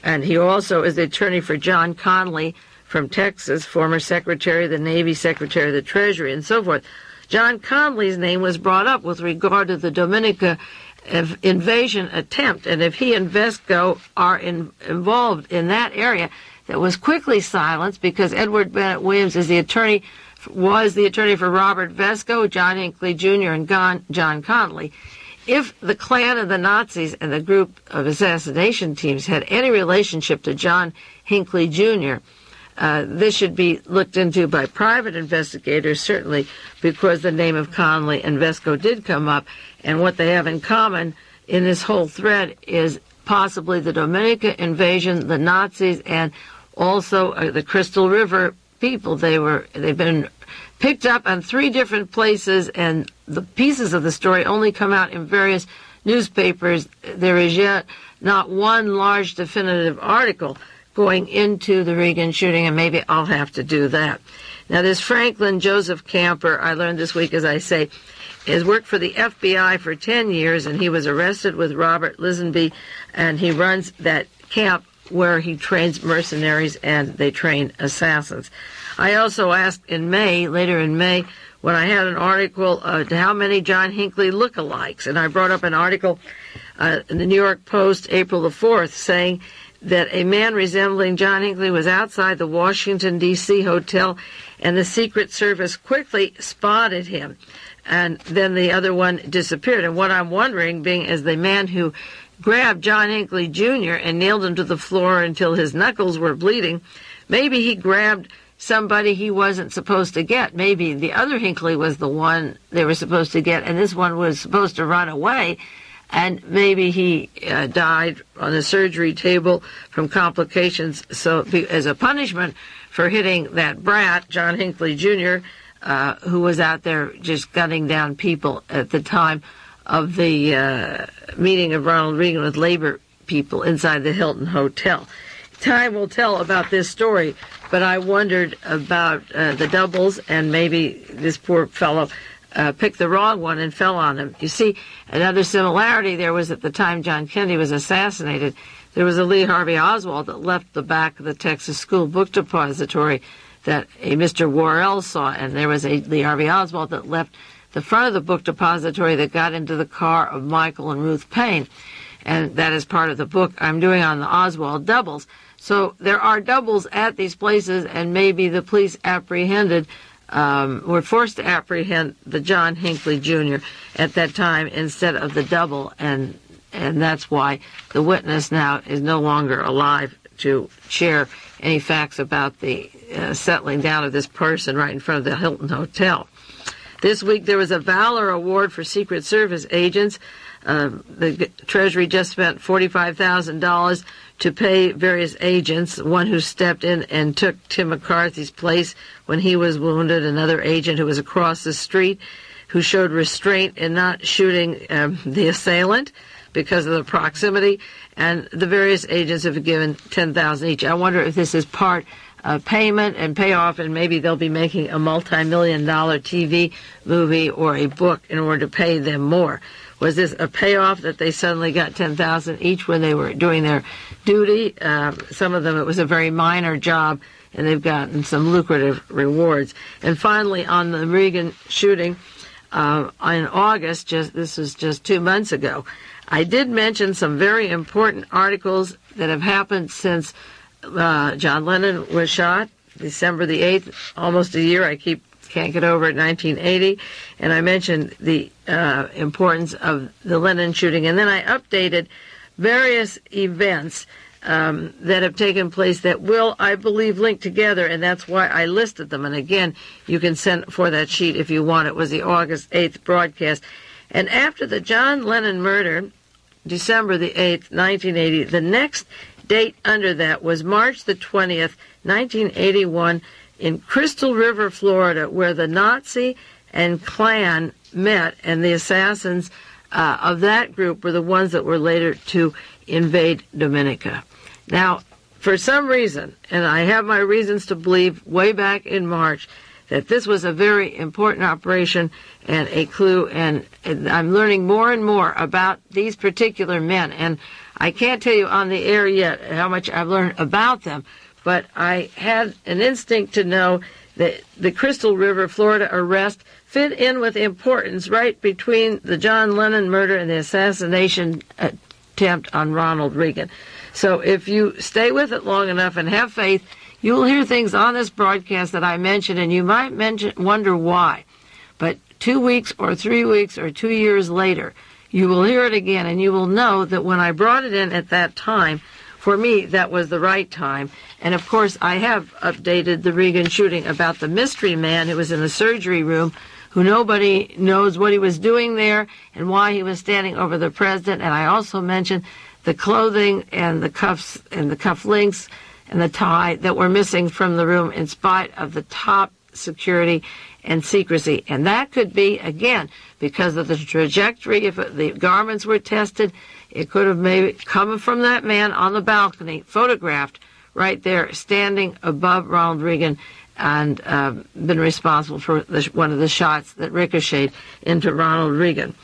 [SPEAKER 2] and he also is the attorney for John Connally from Texas, former Secretary of the Navy, Secretary of the Treasury, and so forth. John Connally's name was brought up with regard to the Dominica invasion attempt, and if he and Vesco are involved in that area, that was quickly silenced because Edward Bennett Williams was the attorney for Robert Vesco, John Hinckley Jr., and John Connally. If the Klan and the Nazis and the group of assassination teams had any relationship to John Hinckley Jr., this should be looked into by private investigators, certainly, because the name of Connally and Vesco did come up, and what they have in common in this whole thread is possibly the Dominica invasion, the Nazis, and also the Crystal River people. They've been picked up on 3 different places, and the pieces of the story only come out in various newspapers. There is yet not one large definitive article going into the Reagan shooting, and maybe I'll have to do that. Now, this Franklin Joseph Camper, I learned this week, as I say, has worked for the FBI for 10 years, and he was arrested with Robert Lisenby, and he runs that camp where he trains mercenaries and they train assassins. I also asked later in May, when I had an article to how many John Hinckley lookalikes, and I brought up an article in the New York Post, April the 4th, saying that a man resembling John Hinckley was outside the Washington, D.C. hotel, and the Secret Service quickly spotted him. And then the other one disappeared. And what I'm wondering, being as the man who grabbed John Hinckley Jr. and nailed him to the floor until his knuckles were bleeding, maybe he grabbed somebody he wasn't supposed to get. Maybe the other Hinckley was the one they were supposed to get, and this one was supposed to run away. And maybe he died on the surgery table from complications. So as a punishment for hitting that brat, John Hinckley Jr., who was out there just gunning down people at the time of the meeting of Ronald Reagan with labor people inside the Hilton Hotel. Time will tell about this story, but I wondered about the doubles, and maybe this poor fellow picked the wrong one and fell on him. You see, another similarity there was at the time John Kennedy was assassinated, there was a Lee Harvey Oswald that left the back of the Texas School Book Depository that a Mr. Worrell saw, and there was a Lee Harvey Oswald that left the front of the book depository that got into the car of Michael and Ruth Paine. And that is part of the book I'm doing on the Oswald doubles. So there are doubles at these places, and maybe the police were forced to apprehend the John Hinckley Jr. at that time instead of the double, and that's why the witness now is no longer alive to share any facts about the settling down of this person right in front of the Hilton Hotel. This week there was a Valor Award for Secret Service agents. The Treasury just spent $45,000 to pay various agents, one who stepped in and took Tim McCarthy's place when he was wounded, another agent who was across the street who showed restraint in not shooting the assailant because of the proximity, and the various agents have given $10,000 each. I wonder if this is part of payment and payoff, and maybe they'll be making a multi-million-dollar TV movie or a book in order to pay them more. Was this a payoff that they suddenly got $10,000 each when they were doing their duty? Some of them, it was a very minor job, and they've gotten some lucrative rewards. And finally, on the Reagan shooting, in August, this was just 2 months ago, I did mention some very important articles that have happened since John Lennon was shot, December the 8th, almost a year. I can't get over it, 1980. And I mentioned the importance of the Lennon shooting. And then I updated various events that have taken place that will, I believe, link together, and that's why I listed them. And again, you can send for that sheet if you want. It was the August 8th broadcast. And after the John Lennon murder, December the 8th, 1980, the next date under that was March the 20th, 1981, in Crystal River, Florida, where the Nazi and Klan met, and the assassins of that group were the ones that were later to invade Dominica. Now, for some reason, and I have my reasons to believe way back in March, that this was a very important operation and a clue, and I'm learning more and more about these particular men. And I can't tell you on the air yet how much I've learned about them, but I had an instinct to know that the Crystal River, Florida arrest fit in with importance right between the John Lennon murder and the assassination attempt on Ronald Reagan. So if you stay with it long enough and have faith, you will hear things on this broadcast that I mentioned, and you might wonder why. But 2 weeks or 3 weeks or 2 years later, you will hear it again, and you will know that when I brought it in at that time, for me, that was the right time. And, of course, I have updated the Reagan shooting about the mystery man who was in the surgery room, who nobody knows what he was doing there and why he was standing over the president. And I also mentioned the clothing and the cuffs and the cufflinks and the tie that were missing from the room in spite of the top security and secrecy. And that could be, again, because of the trajectory. If the garments were tested, it could have maybe come from that man on the balcony, photographed right there, standing above Ronald Reagan, and been responsible for one of the shots that ricocheted into Ronald Reagan.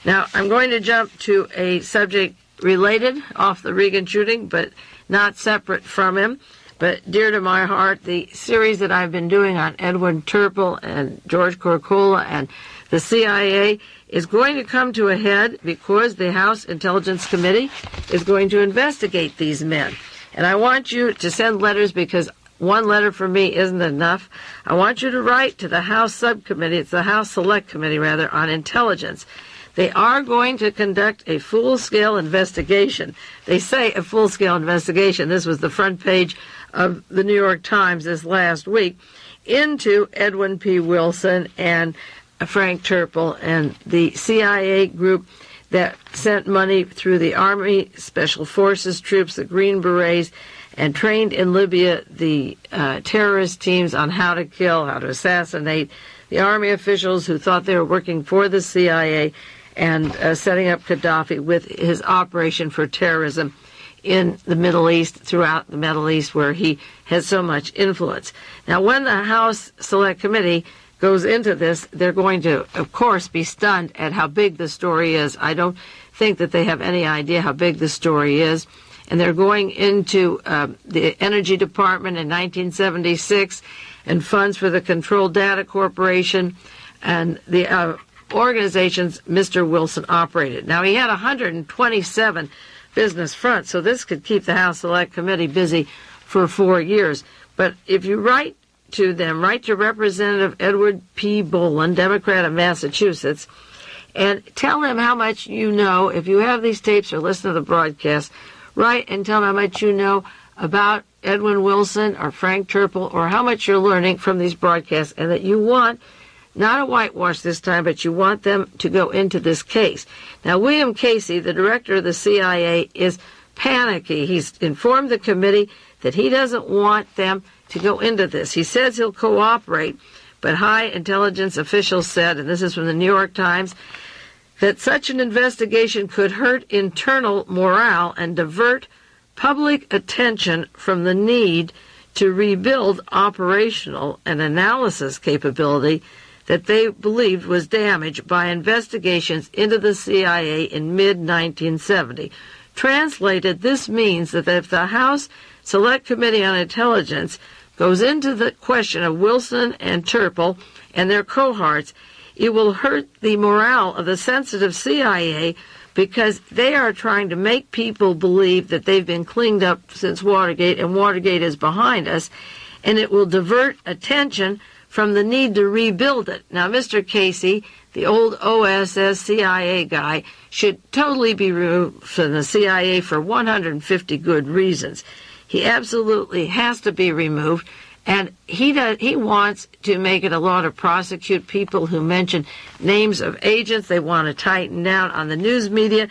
[SPEAKER 2] Now, I'm going to jump to a subject related off the Reagan shooting, but not separate from him, but dear to my heart, the series that I've been doing on Edwin Terpil and George Corcola and the CIA is going to come to a head because the House Intelligence Committee is going to investigate these men. And I want you to send letters, because one letter for me isn't enough. I want you to write to the House Subcommittee, it's the House Select Committee, rather, on Intelligence. They are going to conduct a full-scale investigation. They say a full-scale investigation. This was the front page of the New York Times this last week, into Edwin P. Wilson and Frank Terpil and the CIA group that sent money through the Army Special Forces troops, the Green Berets, and trained in Libya the terrorist teams on how to kill, how to assassinate the Army officials who thought they were working for the CIA, and setting up Gaddafi with his operation for terrorism in the Middle East, throughout the Middle East, where he has so much influence. Now, when the House Select Committee goes into this, they're going to, of course, be stunned at how big the story is. I don't think that they have any idea how big the story is. And they're going into the Energy Department in 1976 and funds for the Control Data Corporation and the organizations Mr. Wilson operated. Now, he had 127 business fronts, so this could keep the House Select Committee busy for 4 years. But if you write to them, write to Representative Edward P. Boland, Democrat of Massachusetts, and tell him how much you know. If you have these tapes or listen to the broadcast, write and tell him how much you know about Edwin Wilson or Frank Terpil, or how much you're learning from these broadcasts, and that you want not a whitewash this time, but you want them to go into this case. Now, William Casey, the director of the CIA, is panicky. He's informed the committee that he doesn't want them to go into this. He says he'll cooperate, but high intelligence officials said, and this is from the New York Times, that such an investigation could hurt internal morale and divert public attention from the need to rebuild operational and analysis capability that they believed was damaged by investigations into the CIA in mid-1970. Translated, this means that if the House Select Committee on Intelligence goes into the question of Wilson and Terpil and their cohorts, It will hurt the morale of the sensitive CIA because they are trying to make people believe that they've been cleaned up since Watergate and Watergate is behind us, and it will divert attention from the need to rebuild it. Now, Mr. Casey, the old OSS CIA guy, should totally be removed from the CIA for 150 good reasons. He absolutely has to be removed, and he wants to make it a law to prosecute people who mention names of agents. They want to tighten down on the news media.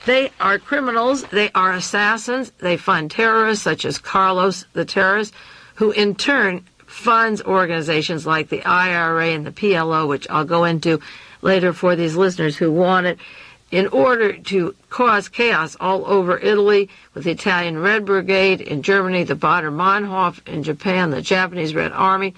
[SPEAKER 2] They are criminals. They are assassins. They fund terrorists such as Carlos the terrorist, who in turn funds organizations like the IRA and the PLO, which I'll go into later for these listeners who want it, in order to cause chaos all over Italy with the Italian Red Brigade, in Germany, the Baader-Meinhof, in Japan, the Japanese Red Army.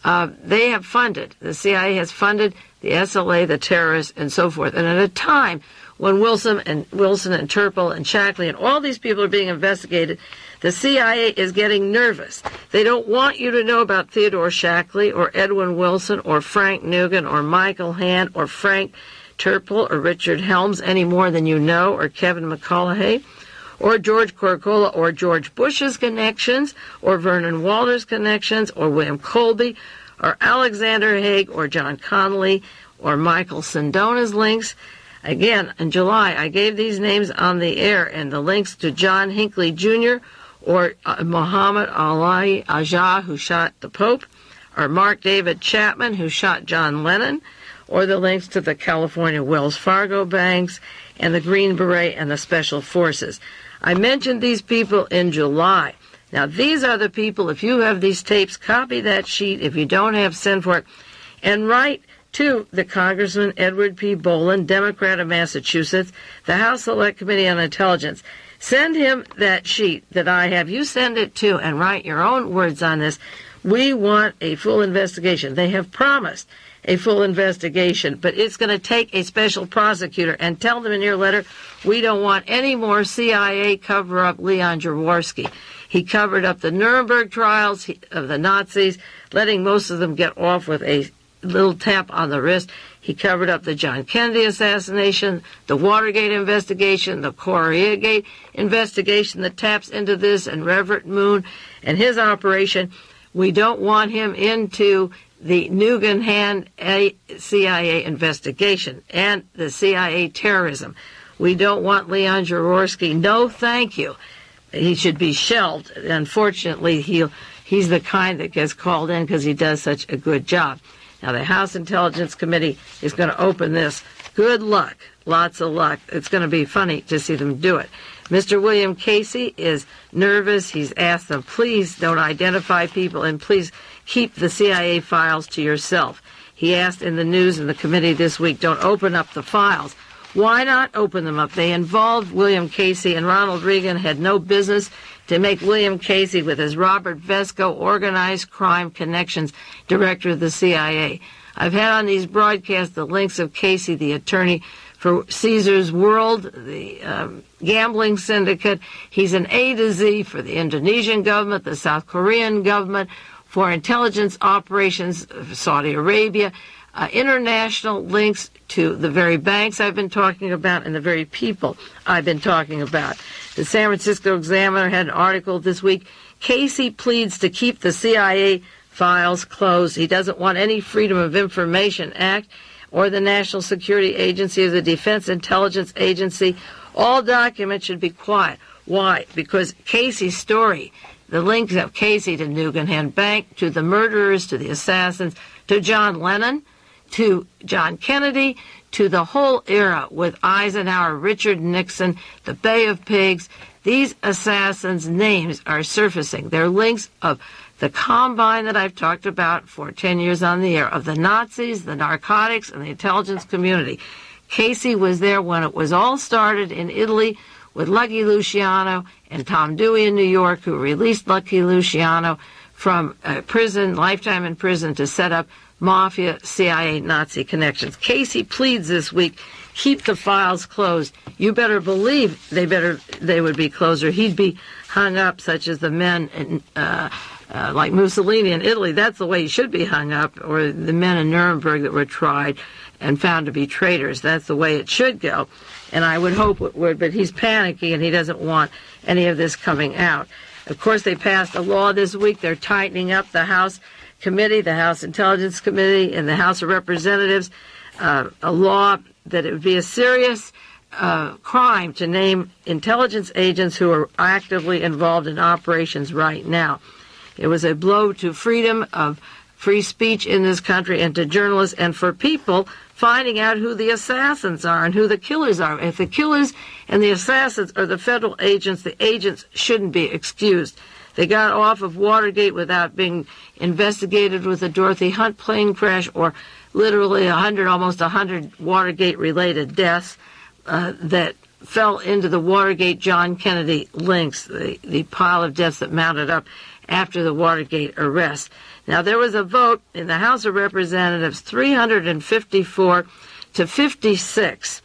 [SPEAKER 2] They have funded, the CIA has funded the SLA, the terrorists, and so forth. And at a time when Wilson and Terpil and Shackley and all these people are being investigated, the CIA is getting nervous. They don't want you to know about Theodore Shackley or Edwin Wilson or Frank Nugan or Michael Hand or Frank Terpil or Richard Helms any more than you know, or Kevin McCullough, or George Corcola or George Bush's connections, or Vernon Walter's connections, or William Colby, or Alexander Haig, or John Connolly, or Michael Sindona's links. Again, in July, I gave these names on the air, and the links to John Hinckley Jr., or Muhammad Ali Ajah, who shot the Pope, or Mark David Chapman, who shot John Lennon, or the links to the California Wells Fargo banks, and the Green Beret and the Special Forces. I mentioned these people in July. Now, these are the people, if you have these tapes, copy that sheet. If you don't have, send for it. And write to the Congressman Edward P. Boland, Democrat of Massachusetts, the House Select Committee on Intelligence. Send him that sheet that I have. You send it to and write your own words on this. We want a full investigation. They have promised a full investigation, but it's going to take a special prosecutor. And tell them in your letter, we don't want any more CIA cover-up Leon Jaworski. He covered up the Nuremberg trials of the Nazis, letting most of them get off with a little tap on the wrist. He covered up the John Kennedy assassination, the Watergate investigation, the Correagate investigation that taps into this, and Reverend Moon and his operation. We don't want him into the Nugan Hand CIA investigation and the CIA terrorism. We don't want Leon Jaworski. No, thank you. He should be shelved. Unfortunately, he's the kind that gets called in because he does such a good job. Now, the House Intelligence Committee is going to open this. Good luck. Lots of luck. It's going to be funny to see them do it. Mr. William Casey is nervous. He's asked them, please don't identify people and please keep the CIA files to yourself. He asked in the news in the committee this week, don't open up the files. Why not open them up? They involved William Casey, and Ronald Reagan had no business to make William Casey, with his Robert Vesco organized crime connections, director of the CIA. I've had on these broadcasts the links of Casey, the attorney for Caesar's World, the gambling syndicate. He's an A to Z for the Indonesian government, the South Korean government, for intelligence operations of Saudi Arabia, international links to the very banks I've been talking about and the very people I've been talking about. The San Francisco Examiner had an article this week. Casey pleads to keep the CIA files closed. He doesn't want any Freedom of Information Act or the National Security Agency or the Defense Intelligence Agency. All documents should be quiet. Why? Because Casey's story, the links of Casey to Nugan Hand Bank, to the murderers, to the assassins, to John Lennon, to John Kennedy, to the whole era with Eisenhower, Richard Nixon, the Bay of Pigs. These assassins' names are surfacing. They're links of the Combine that I've talked about for 10 years on the air, of the Nazis, the narcotics, and the intelligence community. Casey was there when it was all started in Italy with Lucky Luciano and Tom Dewey in New York, who released Lucky Luciano from prison, lifetime in prison, to set up Mafia, CIA, Nazi connections. Casey pleads this week, keep the files closed. You better believe they would be closed, or he'd be hung up, such as the men in like Mussolini in Italy, that's the way he should be hung up, or the men in Nuremberg that were tried and found to be traitors. That's the way it should go, and I would hope it would, but he's panicky and he doesn't want any of this coming out. Of course, they passed a law this week. They're tightening up the House Committee, the House Intelligence Committee, and the House of Representatives, a law that it would be a serious crime to name intelligence agents who are actively involved in operations right now. It was a blow to freedom of free speech in this country and to journalists and for people finding out who the assassins are and who the killers are. If the killers and the assassins are the federal agents, the agents shouldn't be excused. They got off of Watergate without being investigated with the Dorothy Hunt plane crash or literally almost 100 Watergate-related deaths that fell into the Watergate John Kennedy links, the pile of deaths that mounted up after the Watergate arrest. Now, there was a vote in the House of Representatives, 354 to 56,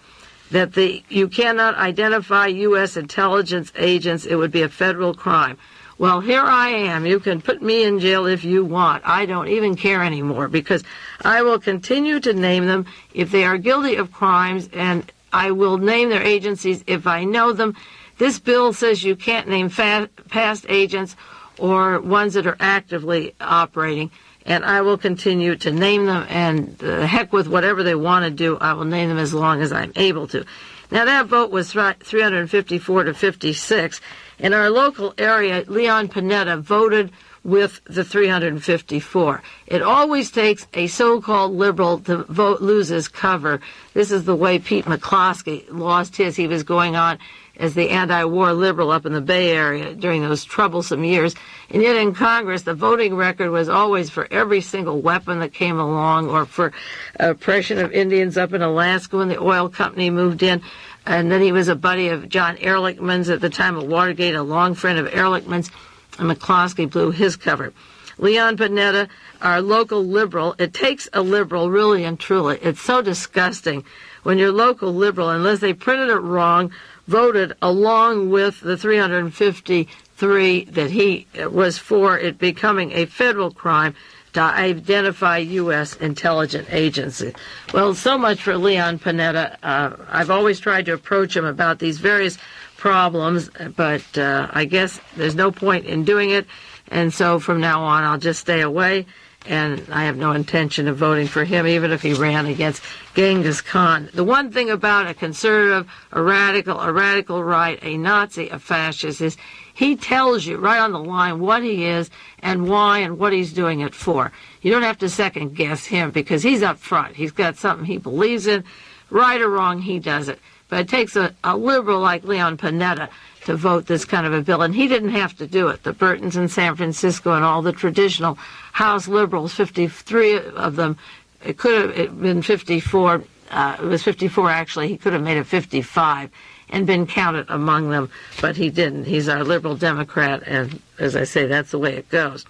[SPEAKER 2] that you cannot identify U.S. intelligence agents. It would be a federal crime. Well, here I am. You can put me in jail if you want. I don't even care anymore because I will continue to name them if they are guilty of crimes, and I will name their agencies if I know them. This bill says you can't name past agents or ones that are actively operating, and I will continue to name them, and heck with whatever they want to do, I will name them as long as I'm able to. Now, that vote was 354 to 56. In our local area, Leon Panetta voted with the 354. It always takes a so-called liberal to lose his cover. This is the way Pete McCloskey lost his. He was going on as the anti-war liberal up in the Bay Area during those troublesome years. And yet in Congress, the voting record was always for every single weapon that came along, or for oppression of Indians up in Alaska when the oil company moved in. And then he was a buddy of John Ehrlichman's at the time of Watergate, a long friend of Ehrlichman's, and McCloskey blew his cover. Leon Panetta, our local liberal, it takes a liberal, really and truly. It's so disgusting when your local liberal, unless they printed it wrong, voted along with the 353 that he was for it becoming a federal crime to identify U.S. intelligence agencies. Well, so much for Leon Panetta. I've always tried to approach him about these various problems, but I guess there's no point in doing it, and so from now on I'll just stay away, and I have no intention of voting for him, even if he ran against Genghis Khan. The one thing about a conservative, a radical right, a Nazi, a fascist, is he tells you right on the line what he is and why and what he's doing it for. You don't have to second guess him because he's up front. He's got something he believes in. Right or wrong, he does it. But it takes a liberal like Leon Panetta to vote this kind of a bill, and he didn't have to do it. The Burtons in San Francisco and all the traditional House liberals, 53 of them, it could have been 54. It was 54, actually. He could have made it 55 and been counted among them, but he didn't. He's our liberal Democrat, and as I say, that's the way it goes.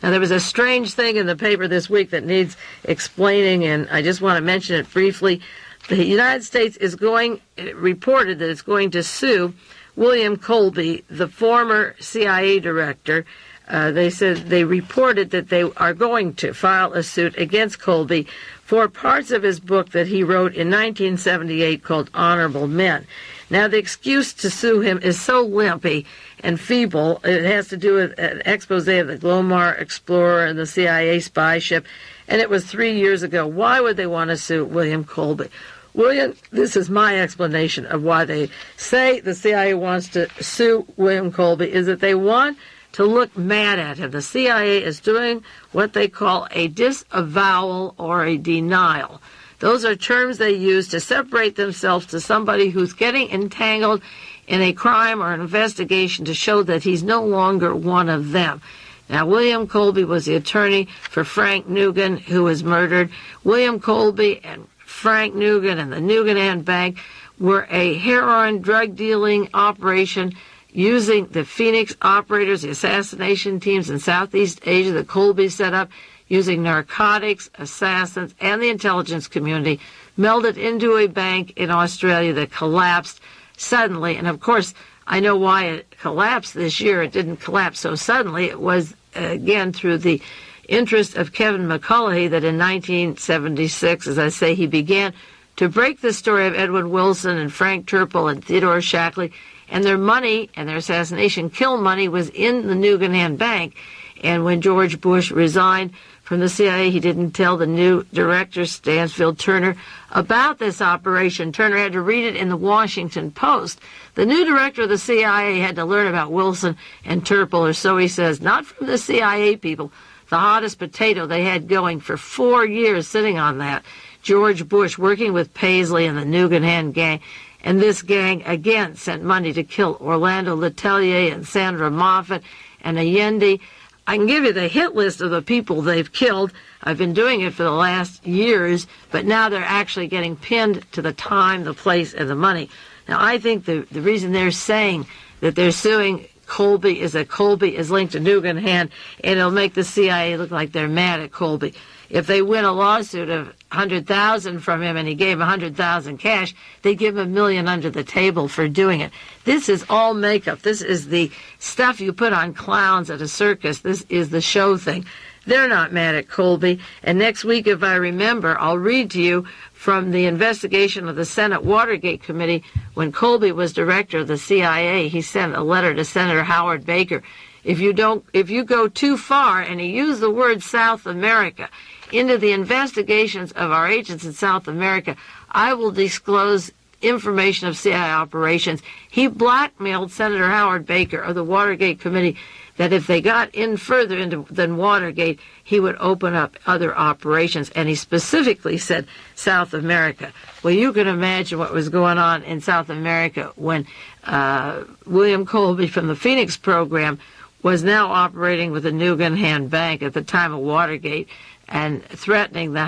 [SPEAKER 2] Now, there was a strange thing in the paper this week that needs explaining, and I just want to mention it briefly. The United States reported that it's going to sue William Colby, the former CIA director. They reported that they are going to file a suit against Colby for parts of his book that he wrote in 1978 called Honorable Men. Now, the excuse to sue him is so limpy and feeble. It has to do with an expose of the Glomar Explorer and the CIA spy ship, and it was 3 years ago. Why would they want to sue William Colby? This is my explanation of why they say the CIA wants to sue William Colby, is that they want to look mad at him. The CIA is doing what they call a disavowal or a denial. Those are terms they use to separate themselves to somebody who's getting entangled in a crime or an investigation to show that he's no longer one of them. Now, William Colby was the attorney for Frank Nugan, who was murdered. William Colby and Frank Nugan and the Nugan Hand Bank were a heroin drug-dealing operation using the Phoenix operators, the assassination teams in Southeast Asia that Colby set up, using narcotics, assassins, and the intelligence community, melded into a bank in Australia that collapsed suddenly. And, of course, I know why it collapsed this year. It didn't collapse so suddenly. It was, again, through the interest of Kevin McCulloughy that in 1976, as I say, he began to break the story of Edwin Wilson and Frank Terpil and Theodore Shackley, and their money and their assassination kill money was in the Nugan Hand Bank. And when George Bush resigned from the CIA, he didn't tell the new director, Stansfield Turner, about this operation. Turner had to read it in the Washington Post. The new director of the CIA had to learn about Wilson and Terpil, or so he says, not from the CIA people, the hottest potato they had going for 4 years sitting on that. George Bush working with Paisley and the Nugan Hand gang. And this gang, again, sent money to kill Orlando Letelier and Sandra Moffat and Allende. I can give you the hit list of the people they've killed. I've been doing it for the last years, but now they're actually getting pinned to the time, the place, and the money. Now, I think the reason they're saying that they're suing Colby is that Colby is linked to Nugan Hand, and it'll make the CIA look like they're mad at Colby. If they win a lawsuit of $100,000 from him and he gave $100,000 cash, they give him $1 million under the table for doing it. This is all makeup. This is the stuff you put on clowns at a circus. This is the show thing. They're not mad at Colby. And next week, if I remember, I'll read to you from the investigation of the Senate Watergate Committee. When Colby was director of the CIA, he sent a letter to Senator Howard Baker. If you go too far, and he used the word South America, into the investigations of our agents in South America, I will disclose information of CIA operations. He blackmailed Senator Howard Baker of the Watergate Committee that if they got in further than Watergate, he would open up other operations. And he specifically said South America. Well, you can imagine what was going on in South America when William Colby from the Phoenix program was now operating with the Nugan Hand Bank at the time of Watergate, and threatening the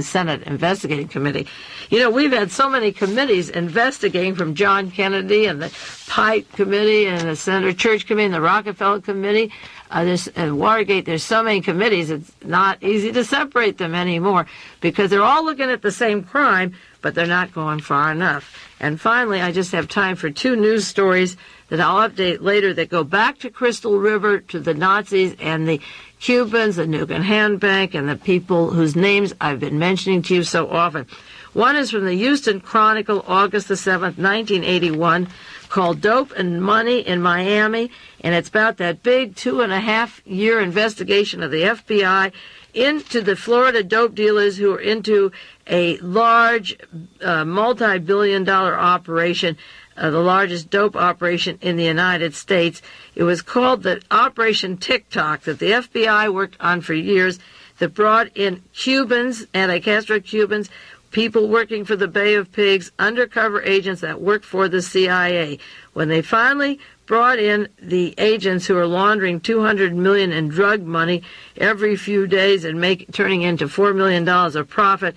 [SPEAKER 2] Senate Investigating Committee. You know, we've had so many committees investigating, from John Kennedy and the Pike Committee and the Senator Church Committee and the Rockefeller Committee. And Watergate, there's so many committees, it's not easy to separate them anymore because they're all looking at the same crime, but they're not going far enough. And finally, I just have time for 2 news stories that I'll update later that go back to Crystal River, to the Nazis and the Cubans, the Nugan Hand Bank, and the people whose names I've been mentioning to you so often. One is from the Houston Chronicle, August the 7th, 1981, called Dope and Money in Miami, and it's about that big 2.5-year investigation of the FBI into the Florida dope dealers who are into a large multi-billion-dollar operation, the largest dope operation in the United States. It was called the Operation Tick Tock, that the FBI worked on for years, that brought in Cubans, anti-Castro Cubans, people working for the Bay of Pigs, undercover agents that worked for the CIA. When they finally brought in the agents who are laundering $200 million in drug money every few days and turning into $4 million of profit,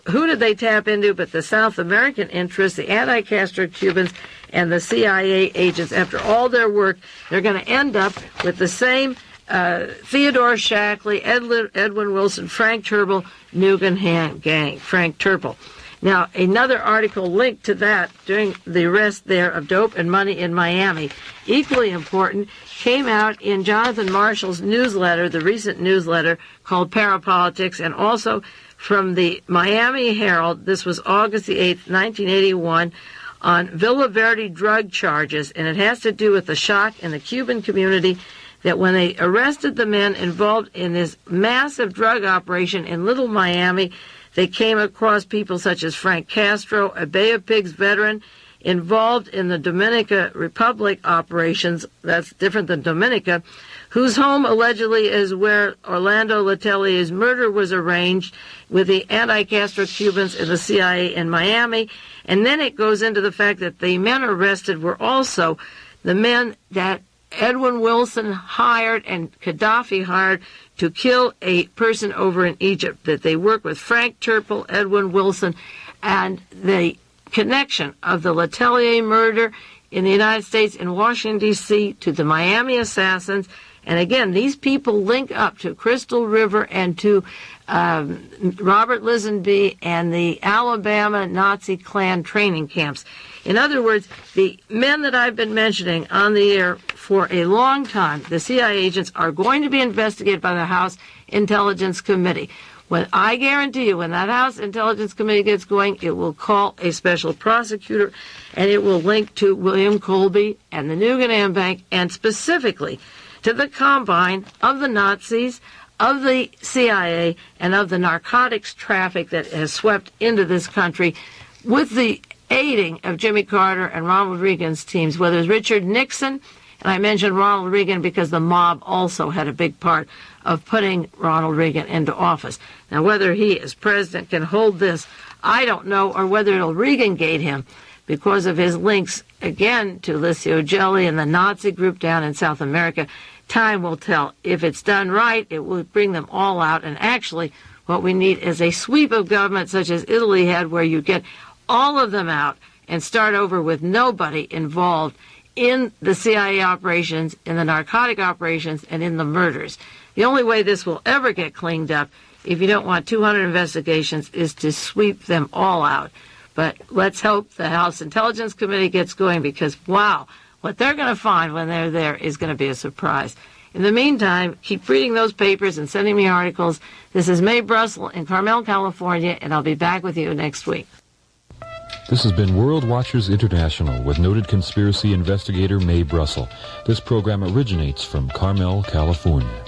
[SPEAKER 2] who did they tap into but the South American interests, the anti-Castro Cubans, and the CIA agents? After all their work, they're going to end up with the same Theodore Shackley, Edwin Wilson, Frank Terpil, Nugan Hand gang, Frank Terpil. Now, another article linked to that during the arrest there of Dope and Money in Miami, equally important, came out in Jonathan Marshall's newsletter, the recent newsletter called Parapolitics, and also from the Miami Herald. This was August the 8th, 1981, on Villa Verde drug charges, and it has to do with the shock in the Cuban community that when they arrested the men involved in this massive drug operation in Little Miami, they came across people such as Frank Castro, a Bay of Pigs veteran, involved in the Dominican Republic operations, that's different than Dominica, whose home allegedly is where Orlando Letelier's murder was arranged, with the anti-Castro Cubans and the CIA in Miami. And then it goes into the fact that the men arrested were also the men that Edwin Wilson hired and Gaddafi hired to kill a person over in Egypt, that they work with Frank Terpil, Edwin Wilson, and the connection of the Letelier murder in the United States in Washington, D.C. to the Miami assassins And again, these people link up to Crystal River and to Robert Lisenby and the Alabama Nazi Klan training camps. In other words, the men that I've been mentioning on the air for a long time, the CIA agents, are going to be investigated by the House Intelligence Committee. When I guarantee you, when that House Intelligence Committee gets going, it will call a special prosecutor, and it will link to William Colby and the Nugan Hand Bank, and specifically to the combine of the Nazis, of the CIA, and of the narcotics traffic that has swept into this country with the aiding of Jimmy Carter and Ronald Reagan's teams, whether it's Richard Nixon, and I mentioned Ronald Reagan because the mob also had a big part of putting Ronald Reagan into office. Now, whether he, as president, can hold this, I don't know, or whether it'll Reagan-gate him because of his links, again, to Licio Gelli and the Nazi group down in South America. Time will tell. If it's done right, it will bring them all out. And actually, what we need is a sweep of government such as Italy had, where you get all of them out and start over with nobody involved in the CIA operations, in the narcotic operations, and in the murders. The only way this will ever get cleaned up, if you don't want 200 investigations, is to sweep them all out. But let's hope the House Intelligence Committee gets going, because, wow, what they're going to find when they're there is going to be a surprise. In the meantime, keep reading those papers and sending me articles. This is Mae Brussell in Carmel, California, and I'll be back with you next week.
[SPEAKER 1] This has been World Watchers International with noted conspiracy investigator Mae Brussell. This program originates from Carmel, California.